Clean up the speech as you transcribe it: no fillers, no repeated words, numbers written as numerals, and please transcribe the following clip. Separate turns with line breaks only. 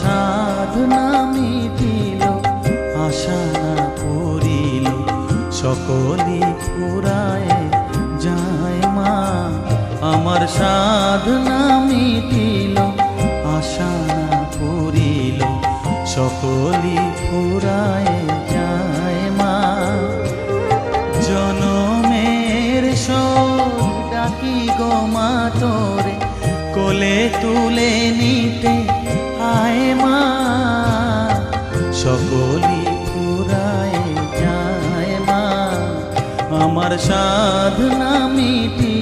সাধনা মিটিল, আশা না পুরিল, সকলি ফুরায় যায় মা। আমার সাধনা মিটিল, আশা না পুরিল, সকলি ফুরায় যায় মা। জনমের শোক ডাকি গো মা তোরে, কোলে তুলে নিতে আয় মা। সকলি ফুরায় যায় মা, আমার সাধনা মিটি